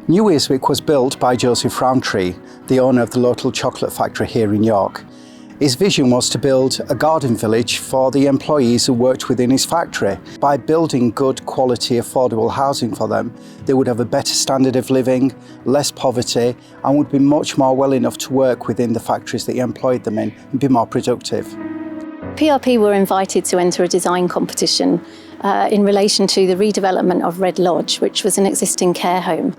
New Earswick was built by Joseph Rowntree, the owner of the local chocolate factory here in York. His vision was to build a garden village for the employees who worked within his factory. By building good quality affordable housing for them, they would have a better standard of living, less poverty, and would be much more well enough to work within the factories that he employed them in and be more productive. PRP were invited to enter a design competition in relation to the redevelopment of Red Lodge, which was an existing care home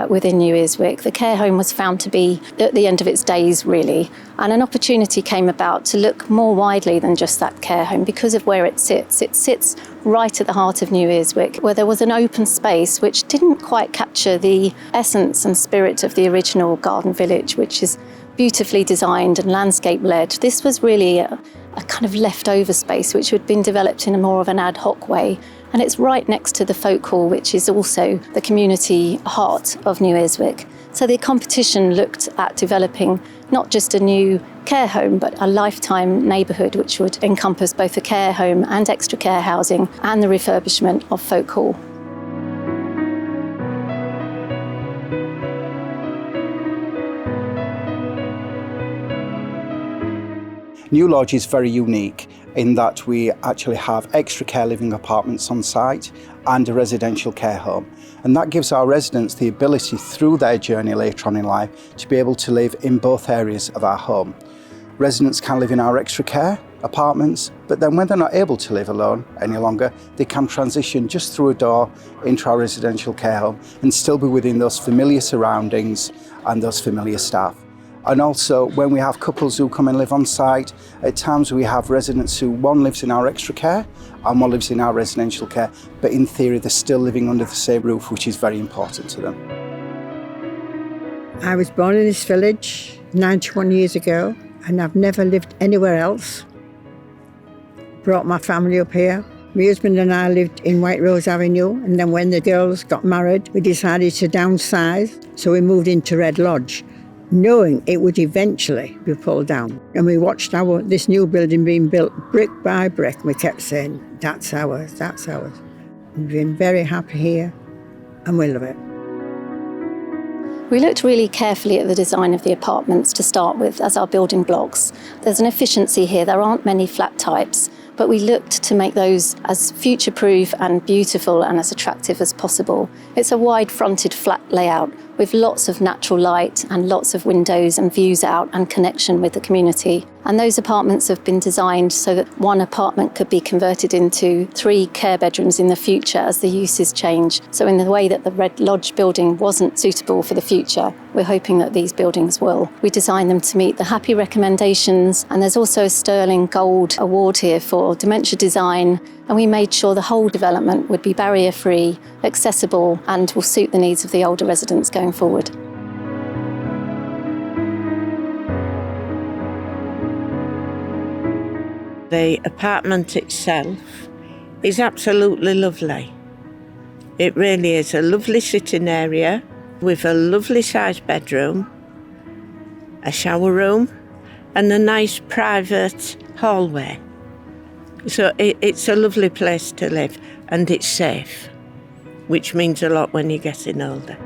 within New Earswick. The care home was found to be at the end of its days, really, and an opportunity came about to look more widely than just that care home because of where it sits. It sits right at the heart of New Earswick, where there was an open space which didn't quite capture the essence and spirit of the original garden village, which is beautifully designed and landscape-led. This was really a kind of leftover space which had been developed in a more of an ad hoc way. And it's right next to the folk hall, which is also the community heart of New Earswick. So the competition looked at developing not just a new care home, but a lifetime neighbourhood which would encompass both the care home and extra care housing and the refurbishment of folk hall. New Lodge is very unique in that we actually have extra care living apartments on site and a residential care home. And that gives our residents the ability through their journey later on in life to be able to live in both areas of our home. Residents can live in our extra care apartments, but then when they're not able to live alone any longer, they can transition just through a door into our residential care home and still be within those familiar surroundings and those familiar staff. And also, when we have couples who come and live on site, at times we have residents who one lives in our extra care and one lives in our residential care, but in theory they're still living under the same roof, which is very important to them. I was born in this village 91 years ago, and I've never lived anywhere else. Brought my family up here. My husband and I lived in White Rose Avenue, and then when the girls got married, we decided to downsize, so we moved into Red Lodge, knowing it would eventually be pulled down. And we watched this new building being built brick by brick. We kept saying, that's ours, that's ours. We've been very happy here and we love it. We looked really carefully at the design of the apartments to start with as our building blocks. There's an efficiency here. There aren't many flat types, but we looked to make those as future-proof and beautiful and as attractive as possible. It's a wide-fronted flat layout with lots of natural light and lots of windows and views out and connection with the community. And those apartments have been designed so that one apartment could be converted into 3 care bedrooms in the future as the uses change. So in the way that the Red Lodge building wasn't suitable for the future, we're hoping that these buildings will. We designed them to meet the HAPPY recommendations, and there's also a Sterling Gold award here for dementia design, and we made sure the whole development would be barrier-free, accessible, and will suit the needs of the older residents going forward. The apartment itself is absolutely lovely. It really is a lovely sitting area with a lovely sized bedroom, a shower room, and a nice private hallway. So it's a lovely place to live, and it's safe, which means a lot when you're getting older.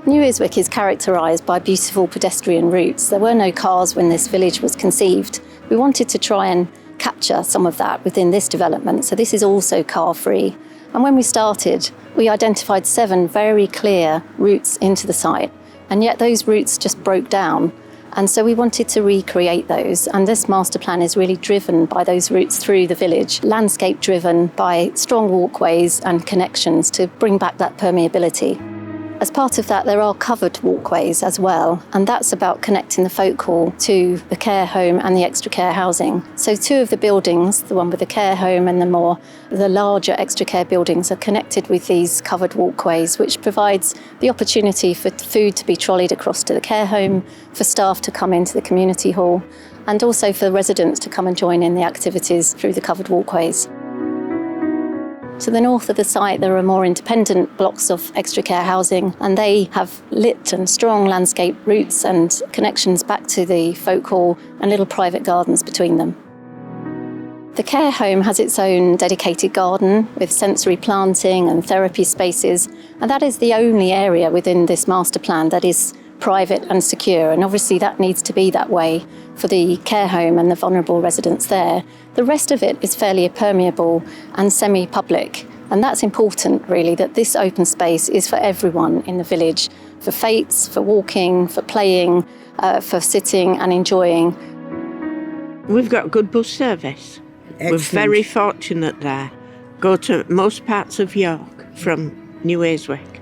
New Earswick is characterised by beautiful pedestrian routes. There were no cars when this village was conceived. We wanted to try and capture some of that within this development, so this is also car-free. And when we started, we identified 7 very clear routes into the site, and yet those routes just broke down. And so we wanted to recreate those, and this master plan is really driven by those routes through the village, landscape driven by strong walkways and connections to bring back that permeability. As part of that, there are covered walkways as well, and that's about connecting the folk hall to the care home and the extra care housing. So 2 of the buildings, the one with the care home and the larger extra care buildings, are connected with these covered walkways, which provides the opportunity for food to be trolleyed across to the care home, for staff to come into the community hall, and also for residents to come and join in the activities through the covered walkways. To the north of the site, there are more independent blocks of extra care housing, and they have lit and strong landscape routes and connections back to the folk hall and little private gardens between them. The care home has its own dedicated garden with sensory planting and therapy spaces, and that is the only area within this master plan that is private and secure, and obviously that needs to be that way for the care home and the vulnerable residents there. The rest of it is fairly permeable and semi-public, and that's important really, that this open space is for everyone in the village, for fetes, for walking, for playing, for sitting and enjoying. We've got good bus service. Excellent. We're very fortunate there. Go to most parts of York from New Earswick.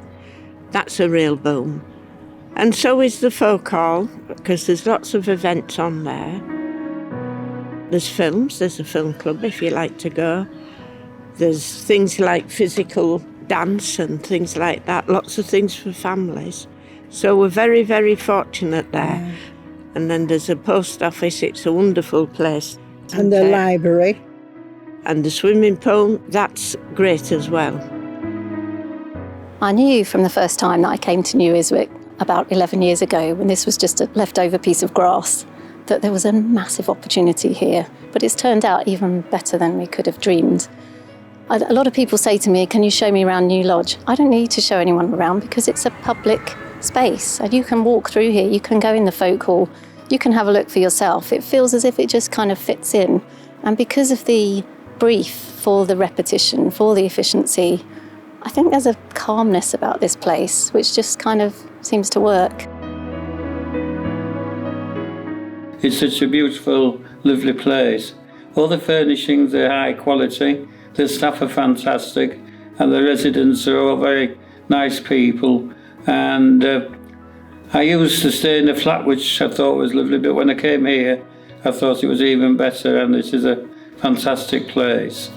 That's a real boom. And so is the folk hall, because there's lots of events on there. There's films, there's a film club if you like to go. There's things like physical dance and things like that, lots of things for families. So we're very, very fortunate there. Yeah. And then there's a post office, it's a wonderful place. And the library. And the swimming pool, that's great as well. I knew from the first time that I came to New Earswick about 11 years ago, when this was just a leftover piece of grass, that there was a massive opportunity here. But it's turned out even better than we could have dreamed. A lot of people say to me, can you show me around New Lodge? I don't need to show anyone around because it's a public space and you can walk through here, you can go in the folk hall, you can have a look for yourself. It feels as if it just kind of fits in. And because of the brief for the repetition, for the efficiency, I think there's a calmness about this place which just kind of seems to work. It's such a beautiful, lovely place. All the furnishings are high quality, the staff are fantastic, and the residents are all very nice people. And I used to stay in a flat, which I thought was lovely, but when I came here, I thought it was even better, and this is a fantastic place.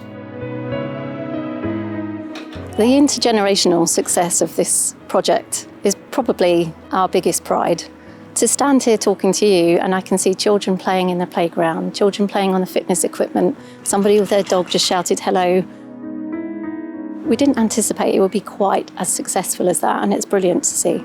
The intergenerational success of this project is probably our biggest pride. To stand here talking to you and I can see children playing in the playground, children playing on the fitness equipment, somebody with their dog just shouted hello. We didn't anticipate it would be quite as successful as that, and it's brilliant to see.